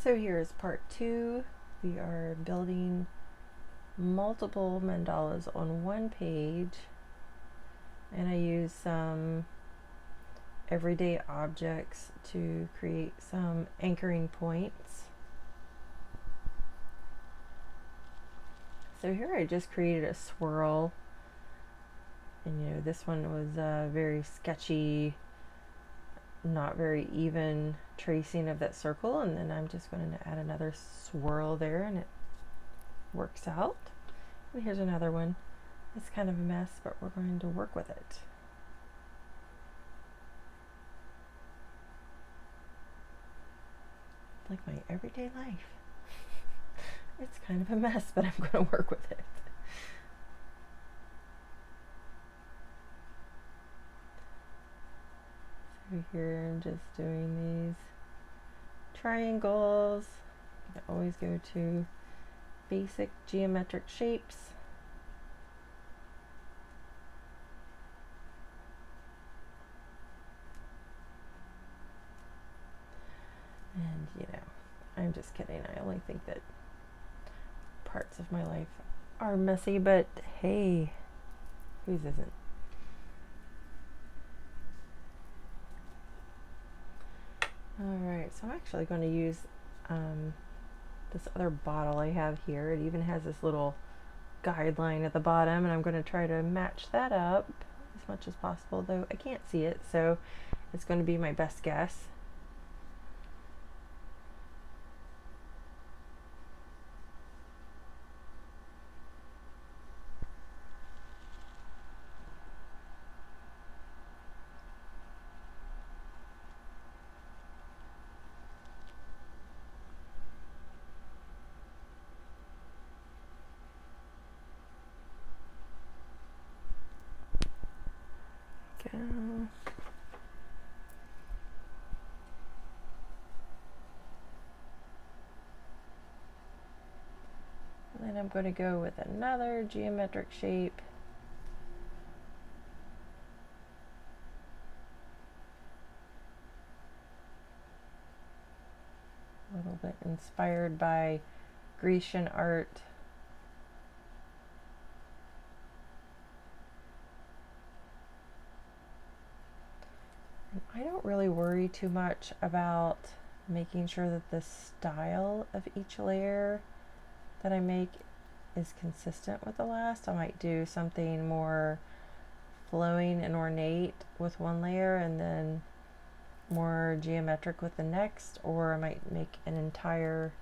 So here is part 2. We are building multiple mandalas on one page, and I use some everyday objects to create some anchoring points. So here I just created a swirl, and this one was very sketchy, not very even tracing of that circle, and then I'm just going to add another swirl there and it works out. And here's another one. It's kind of a mess, but we're going to work with it. Like my everyday life. It's kind of a mess, but I'm going to work with it. So here I'm just doing these triangles. You can always go to basic geometric shapes. And I'm just kidding. I only think that parts of my life are messy, but hey, whose isn't? Alright, so I'm actually going to use this other bottle I have here. It even has this little guideline at the bottom, and I'm going to try to match that up as much as possible, though I can't see it, so it's going to be my best guess. Go. And then I'm going to go with another geometric shape. A little bit inspired by Grecian art. And I don't really worry too much about making sure that the style of each layer that I make is consistent with the last. I might do something more flowing and ornate with one layer and then more geometric with the next, or I might make an entire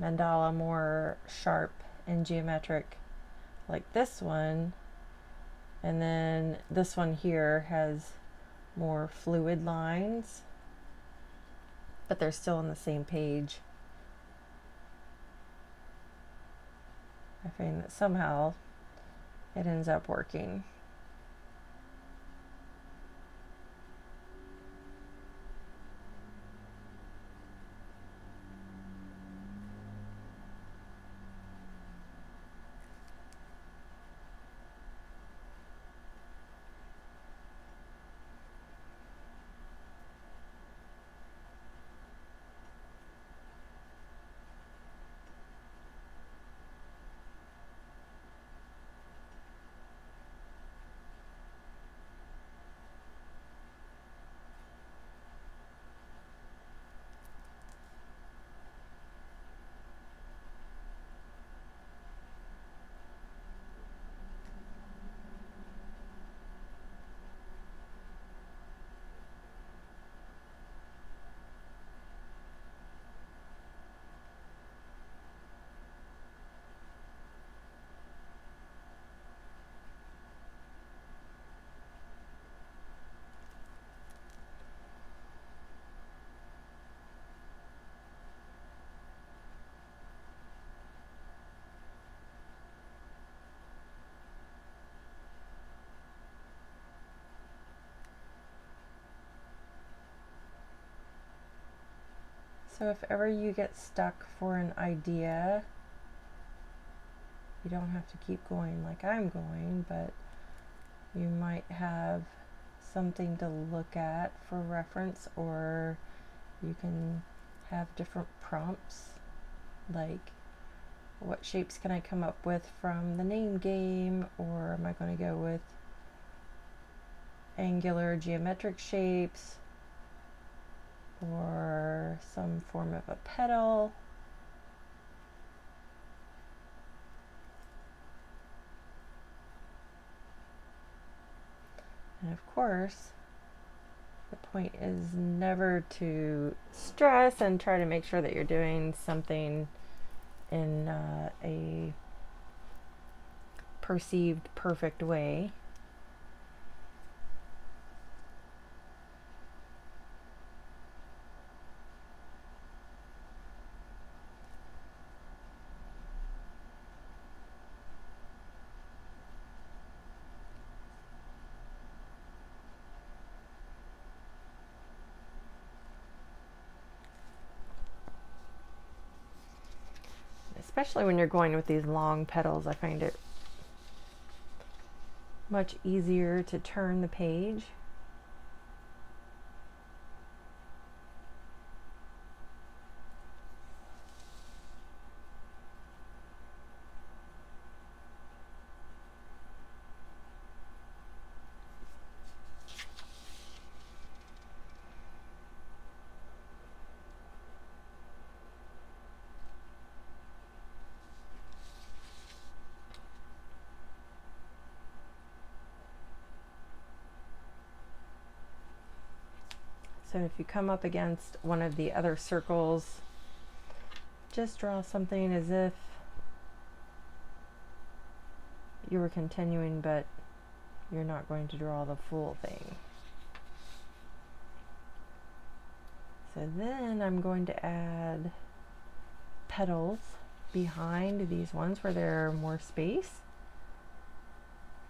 mandala more sharp and geometric like this one, and then this one here has more fluid lines, but they're still on the same page. I find that somehow it ends up working. So if ever you get stuck for an idea, you don't have to keep going like I'm going, but you might have something to look at for reference, or you can have different prompts, like what shapes can I come up with from the name game, or am I going to go with angular geometric shapes, or some form of a petal. And of course, the point is never to stress and try to make sure that you're doing something in a perceived perfect way. Especially when you're going with these long petals, I find it much easier to turn the page. So if you come up against one of the other circles, just draw something as if you were continuing, but you're not going to draw the full thing. So then I'm going to add petals behind these ones where there's more space,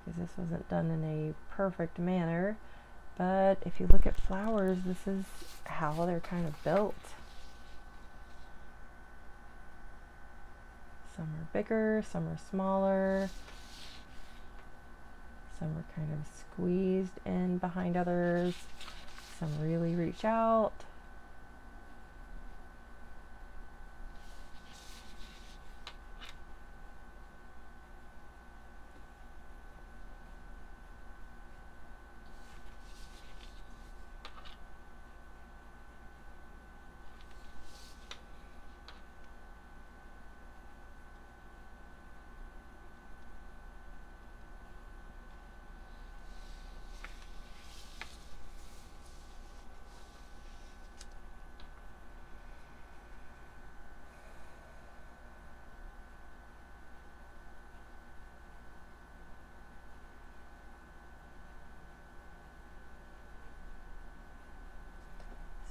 because this wasn't done in a perfect manner. But if you look at flowers, this is how they're kind of built. Some are bigger, some are smaller, some are kind of squeezed in behind others, some really reach out.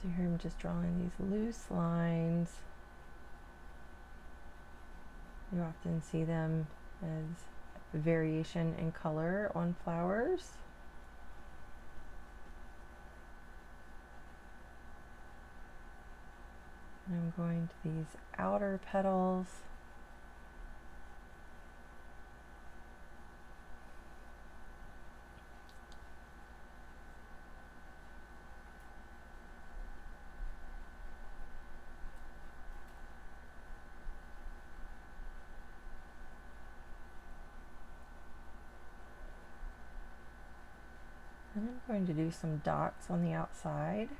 So here I'm just drawing these loose lines. You often see them as variation in color on flowers. And I'm going to these outer petals. And I'm going to do some dots on the outside.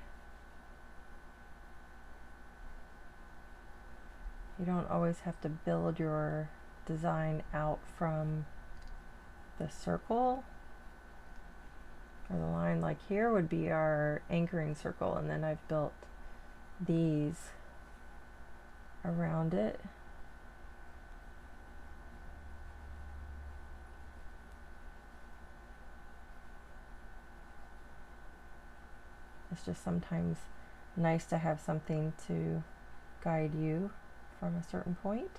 You don't always have to build your design out from the circle or the line. Like here would be our anchoring circle, and then I've built these around it. It's just sometimes nice to have something to guide you from a certain point.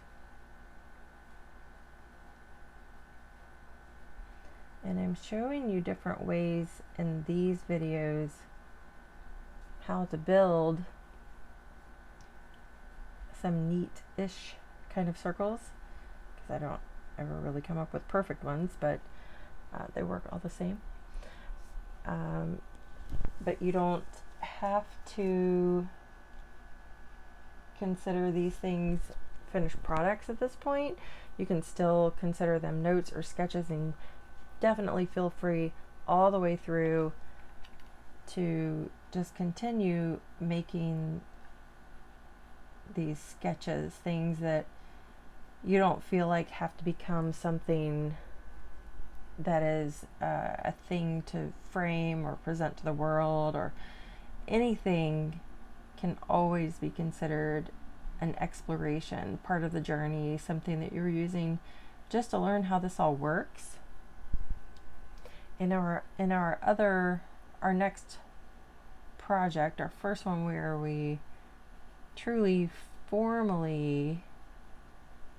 And I'm showing you different ways in these videos how to build some neat-ish kind of circles, because I don't ever really come up with perfect ones, but they work all the same. But you don't have to consider these things finished products at this point. You can still consider them notes or sketches, and definitely feel free all the way through to just continue making these sketches, things that you don't feel like have to become something that is a thing to frame or present to the world, or anything can always be considered an exploration, part of the journey, something that you're using just to learn how this all works. In our next project, our first one where we truly formally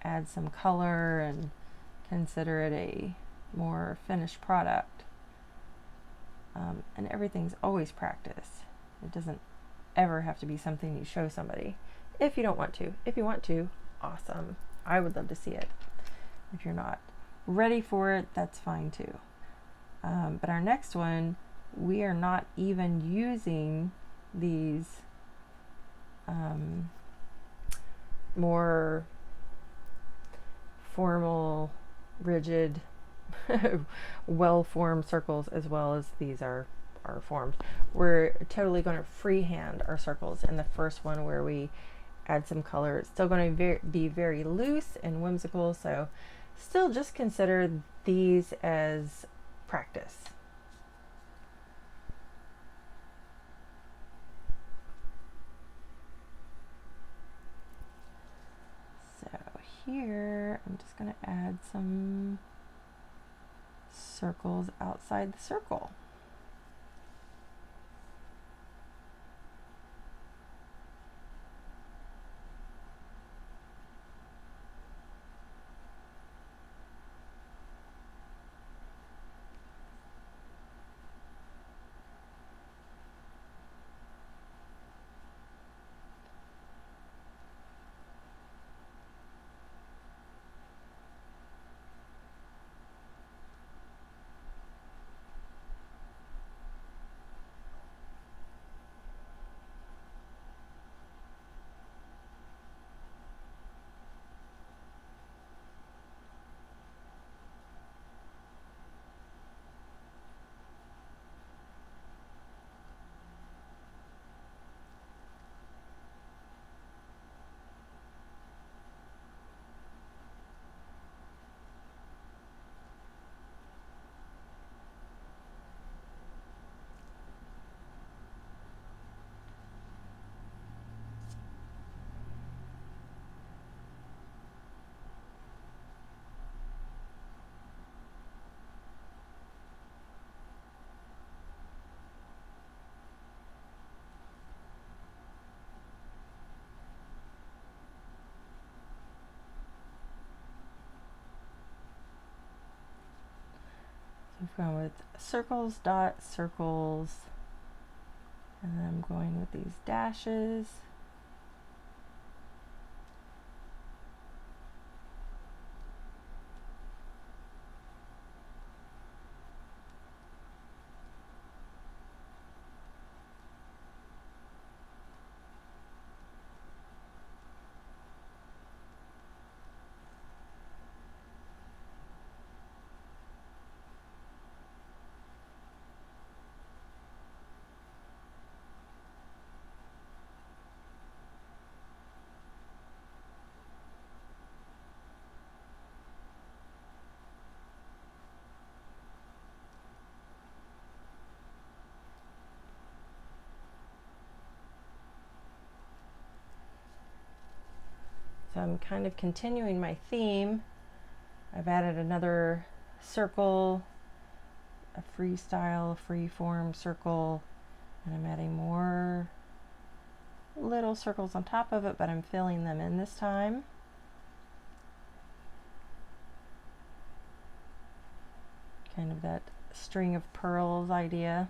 add some color and consider it a more finished product. And everything's always practice. It doesn't ever have to be something you show somebody if you don't want to. If you want to, awesome. I would love to see it. If you're not ready for it, that's fine too. But our next one, we are not even using these more formal, rigid, well-formed circles, as well as these are formed. We're totally going to freehand our circles in the first one where we add some color. It's still going to be very loose and whimsical, so still just consider these as practice. So here I'm just going to add some circles outside the circle. We've gone with circles, dots, circles, and then I'm going with these dashes. So I'm kind of continuing my theme. I've added another circle, a freestyle, free-form circle, and I'm adding more little circles on top of it, but I'm filling them in this time. Kind of that string of pearls idea.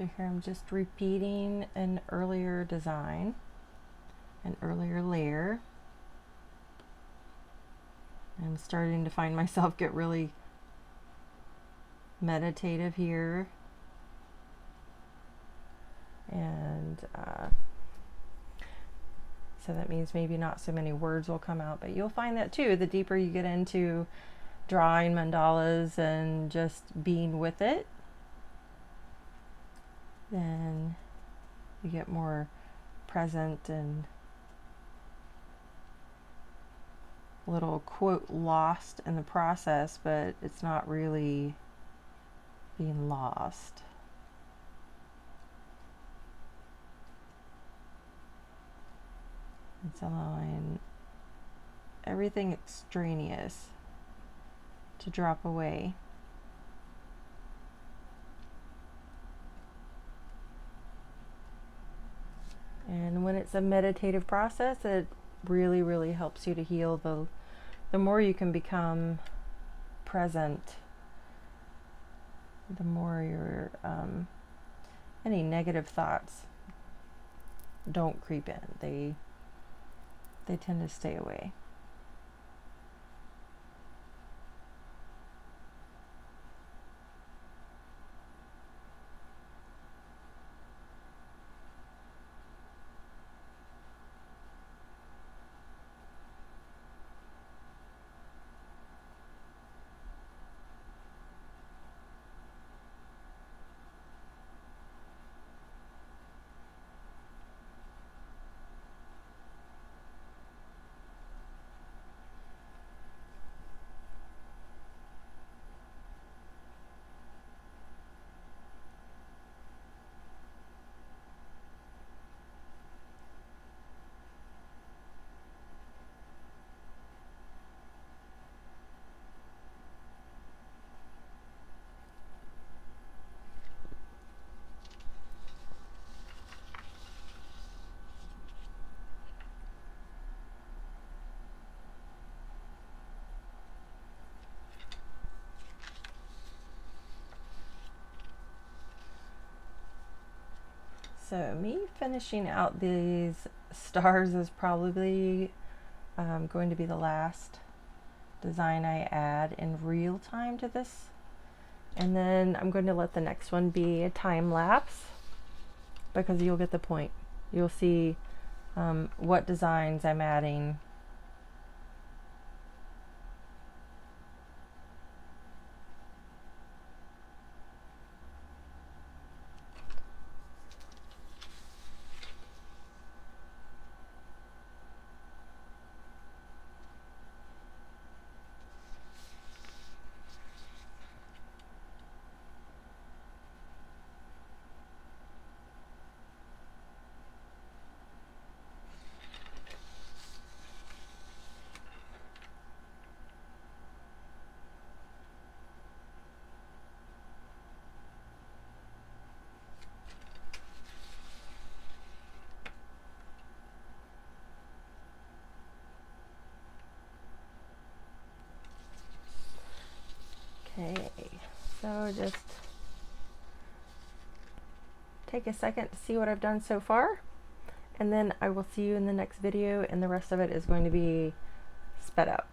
So here I'm just repeating an earlier design, an earlier layer. I'm starting to find myself get really meditative here. And so that means maybe not so many words will come out, but you'll find that too. The deeper you get into drawing mandalas and just being with it, then you get more present and a little quote lost in the process, but it's not really being lost. It's allowing everything extraneous to drop away. And when it's a meditative process, it really, really helps you to heal. The more you can become present, the more your any negative thoughts don't creep in. They tend to stay away. So me finishing out these stars is probably going to be the last design I add in real time to this. And then I'm going to let the next one be a time lapse, because you'll get the point. You'll see what designs I'm adding. Okay, so just take a second to see what I've done so far, and then I will see you in the next video, and the rest of it is going to be sped up.